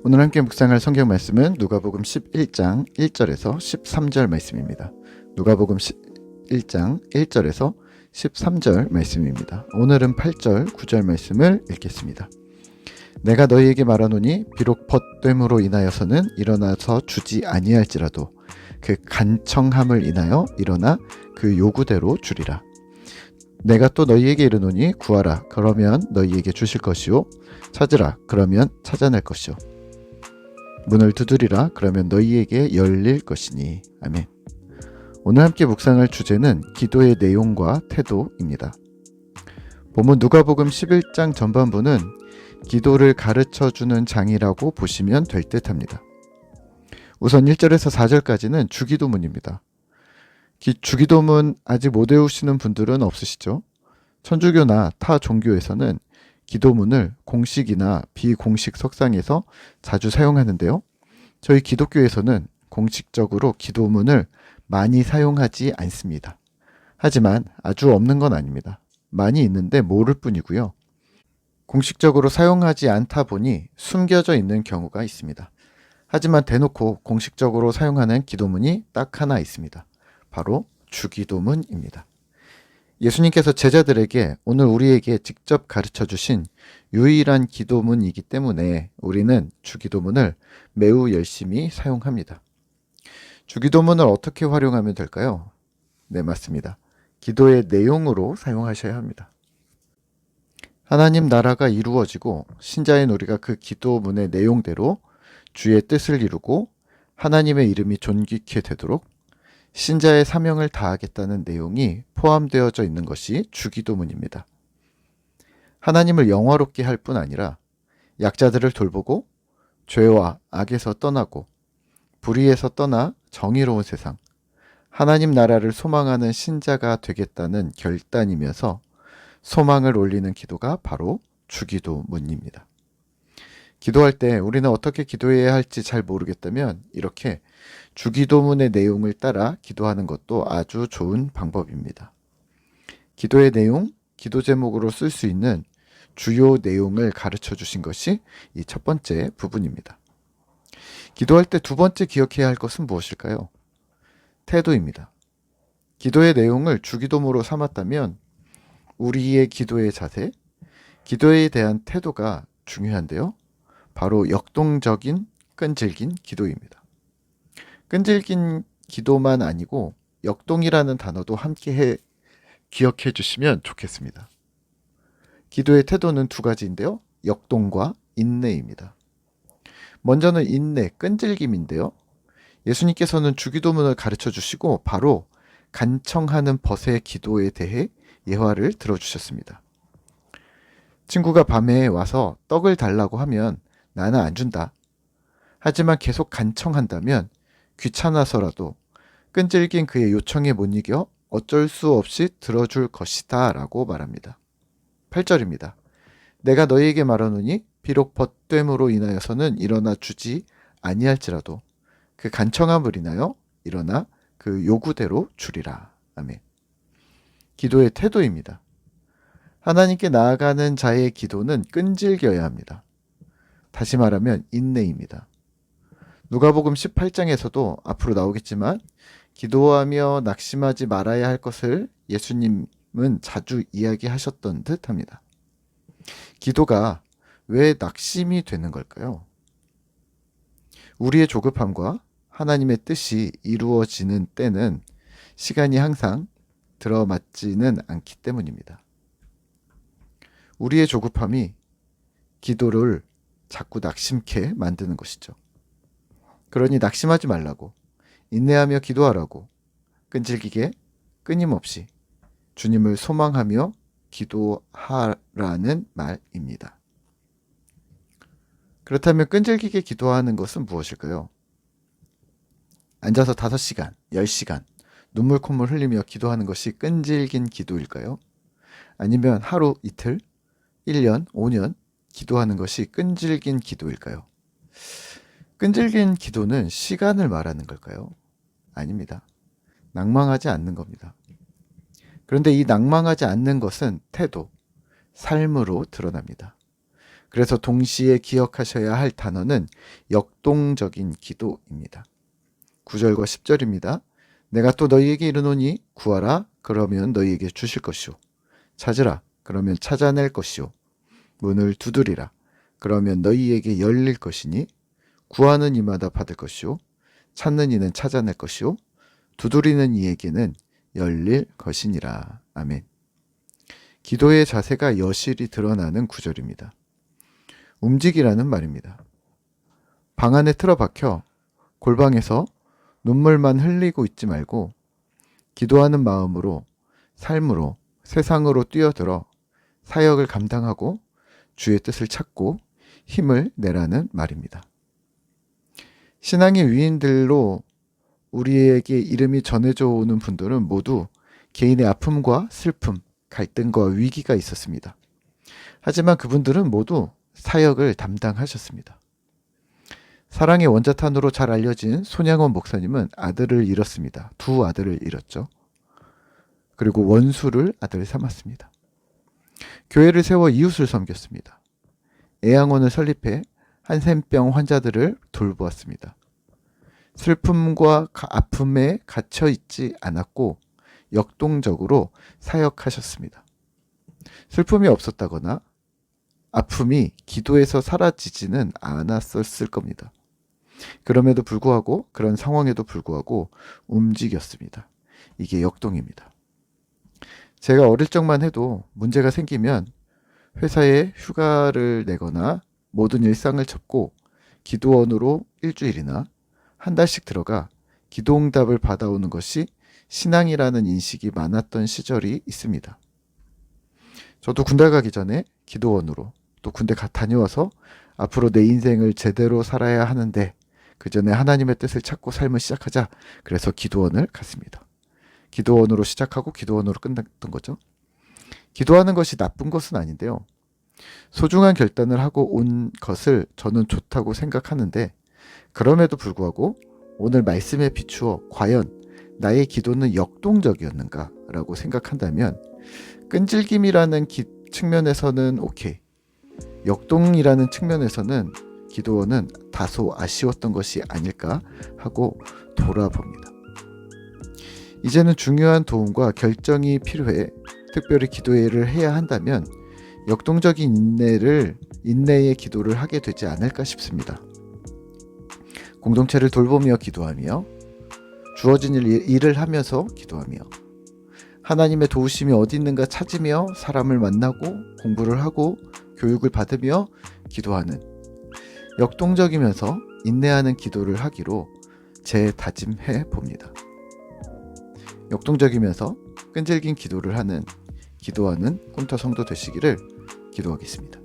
오늘 함께 묵상할 성경 말씀은 누가복음 11장 1절에서 13절 말씀입니다. 누가복음 11장 1절에서 13절 말씀입니다. 오늘은 8절, 9절 말씀을 읽겠습니다. 내가 너희에게 말하노니 비록 벗됨으로 인하여서는 일어나서 주지 아니할지라도 그 간청함을 인하여 일어나 그 요구대로 주리라. 내가 또 너희에게 이르노니 구하라 그러면 너희에게 주실 것이요 찾으라 그러면 찾아낼 것이요 문을 두드리라 그러면 너희에게 열릴 것이니. 아멘. 오늘 함께 묵상할 주제는 기도의 내용과 태도입니다. 본문 누가복음 11장 전반부는 기도를 가르쳐주는 장이라고 보시면 될 듯합니다. 우선 1절에서 4절까지는 주기도문입니다. 주기도문 아직 못 외우시는 분들은 없으시죠? 천주교나 타 종교에서는 기도문을 공식이나 비공식 석상에서 자주 사용하는데요. 저희 기독교에서는 공식적으로 기도문을 많이 사용하지 않습니다. 하지만 아주 없는 건 아닙니다. 많이 있는데 모를 뿐이고요. 공식적으로 사용하지 않다 보니 숨겨져 있는 경우가 있습니다. 하지만 대놓고 공식적으로 사용하는 기도문이 딱 하나 있습니다. 바로 주기도문입니다. 예수님께서 제자들에게 오늘 우리에게 직접 가르쳐 주신 유일한 기도문이기 때문에 우리는 주기도문을 매우 열심히 사용합니다. 주기도문을 어떻게 활용하면 될까요? 네, 맞습니다. 기도의 내용으로 사용하셔야 합니다. 하나님 나라가 이루어지고 신자인 우리가 그 기도문의 내용대로 주의 뜻을 이루고 하나님의 이름이 존귀케 되도록 신자의 사명을 다하겠다는 내용이 포함되어져 있는 것이 주기도문입니다. 하나님을 영화롭게 할 뿐 아니라 약자들을 돌보고 죄와 악에서 떠나고 불의에서 떠나 정의로운 세상, 하나님 나라를 소망하는 신자가 되겠다는 결단이면서 소망을 올리는 기도가 바로 주기도문입니다. 기도할 때 우리는 어떻게 기도해야 할지 잘 모르겠다면 이렇게 주기도문의 내용을 따라 기도하는 것도 아주 좋은 방법입니다. 기도의 내용, 기도 제목으로 쓸 수 있는 주요 내용을 가르쳐 주신 것이 이 첫 번째 부분입니다. 기도할 때 두 번째 기억해야 할 것은 무엇일까요? 태도입니다. 기도의 내용을 주기도문으로 삼았다면 우리의 기도의 자세, 기도에 대한 태도가 중요한데요. 바로 역동적인 끈질긴 기도입니다. 끈질긴 기도만 아니고 역동이라는 단어도 함께 기억해 주시면 좋겠습니다. 기도의 태도는 두 가지인데요. 역동과 인내입니다. 먼저는 인내, 끈질김인데요. 예수님께서는 주기도문을 가르쳐 주시고 바로 간청하는 벗의 기도에 대해 예화를 들어주셨습니다. 친구가 밤에 와서 떡을 달라고 하면 나는 안 준다. 하지만 계속 간청한다면 귀찮아서라도 끈질긴 그의 요청에 못 이겨 어쩔 수 없이 들어줄 것이다 라고 말합니다. 8절입니다. 내가 너희에게 말하노니 비록 벗됨으로 인하여서는 일어나 주지 아니할지라도 그 간청함을 인하여 일어나 그 요구대로 주리라. 아멘. 기도의 태도입니다. 하나님께 나아가는 자의 기도는 끈질겨야 합니다. 다시 말하면 인내입니다. 누가복음 18장에서도 앞으로 나오겠지만 기도하며 낙심하지 말아야 할 것을 예수님은 자주 이야기하셨던 듯합니다. 기도가 왜 낙심이 되는 걸까요? 우리의 조급함과 하나님의 뜻이 이루어지는 때는 시간이 항상 들어맞지는 않기 때문입니다. 우리의 조급함이 기도를 자꾸 낙심케 만드는 것이죠. 그러니 낙심하지 말라고, 인내하며 기도하라고, 끈질기게 끊임없이 주님을 소망하며 기도하라는 말입니다. 그렇다면 끈질기게 기도하는 것은 무엇일까요? 앉아서 5시간, 10시간, 눈물 콧물 흘리며 기도하는 것이 끈질긴 기도일까요? 아니면 하루, 이틀, 1년, 5년 기도하는 것이 끈질긴 기도일까요? 끈질긴 기도는 시간을 말하는 걸까요? 아닙니다. 낭망하지 않는 겁니다. 그런데 이 낭망하지 않는 것은 태도, 삶으로 드러납니다. 그래서 동시에 기억하셔야 할 단어는 역동적인 기도입니다. 9절과 10절입니다. 내가 또 너희에게 이르노니 구하라 그러면 너희에게 주실 것이요 찾으라 그러면 찾아낼 것이요 문을 두드리라 그러면 너희에게 열릴 것이니 구하는 이마다 받을 것이요 찾는 이는 찾아낼 것이요 두드리는 이에게는 열릴 것이니라. 아멘. 기도의 자세가 여실히 드러나는 구절입니다. 움직이라는 말입니다. 방 안에 틀어박혀 골방에서 눈물만 흘리고 있지 말고 기도하는 마음으로 삶으로 세상으로 뛰어들어 사역을 감당하고 주의 뜻을 찾고 힘을 내라는 말입니다. 신앙의 위인들로 우리에게 이름이 전해져 오는 분들은 모두 개인의 아픔과 슬픔, 갈등과 위기가 있었습니다. 하지만 그분들은 모두 사역을 담당하셨습니다. 사랑의 원자탄으로 잘 알려진 손양원 목사님은 아들을 잃었습니다. 두 아들을 잃었죠. 그리고 원수를 아들 삼았습니다. 교회를 세워 이웃을 섬겼습니다. 애양원을 설립해 한센병 환자들을 돌보았습니다. 슬픔과 아픔에 갇혀 있지 않았고 역동적으로 사역하셨습니다. 슬픔이 없었다거나 아픔이 기도에서 사라지지는 않았었을 겁니다. 그럼에도 불구하고 그런 상황에도 불구하고 움직였습니다. 이게 역동입니다. 제가 어릴 적만 해도 문제가 생기면 회사에 휴가를 내거나 모든 일상을 접고 기도원으로 일주일이나 한 달씩 들어가 기도응답을 받아오는 것이 신앙이라는 인식이 많았던 시절이 있습니다. 저도 군대 가기 전에 기도원으로 또 군대 다녀와서 앞으로 내 인생을 제대로 살아야 하는데 그 전에 하나님의 뜻을 찾고 삶을 시작하자. 그래서 기도원을 갔습니다. 기도원으로 시작하고 기도원으로 끝났던 거죠. 기도하는 것이 나쁜 것은 아닌데요. 소중한 결단을 하고 온 것을 저는 좋다고 생각하는데 그럼에도 불구하고 오늘 말씀에 비추어 과연 나의 기도는 역동적이었는가 라고 생각한다면 끈질김이라는 측면에서는 오케이. 역동이라는 측면에서는 기도원은 다소 아쉬웠던 것이 아닐까 하고 돌아봅니다. 이제는 중요한 도움과 결정이 필요해 특별히 기도회를 해야 한다면 역동적인 인내의 기도를 하게 되지 않을까 싶습니다. 공동체를 돌보며 기도하며 주어진 일을 하면서 기도하며 하나님의 도우심이 어디 있는가 찾으며 사람을 만나고 공부를 하고 교육을 받으며 기도하는 역동적이면서 인내하는 기도를 하기로 재다짐해 봅니다. 역동적이면서 끈질긴 기도를 하는 기도하는 꿈터 성도 되시기를 기도하겠습니다.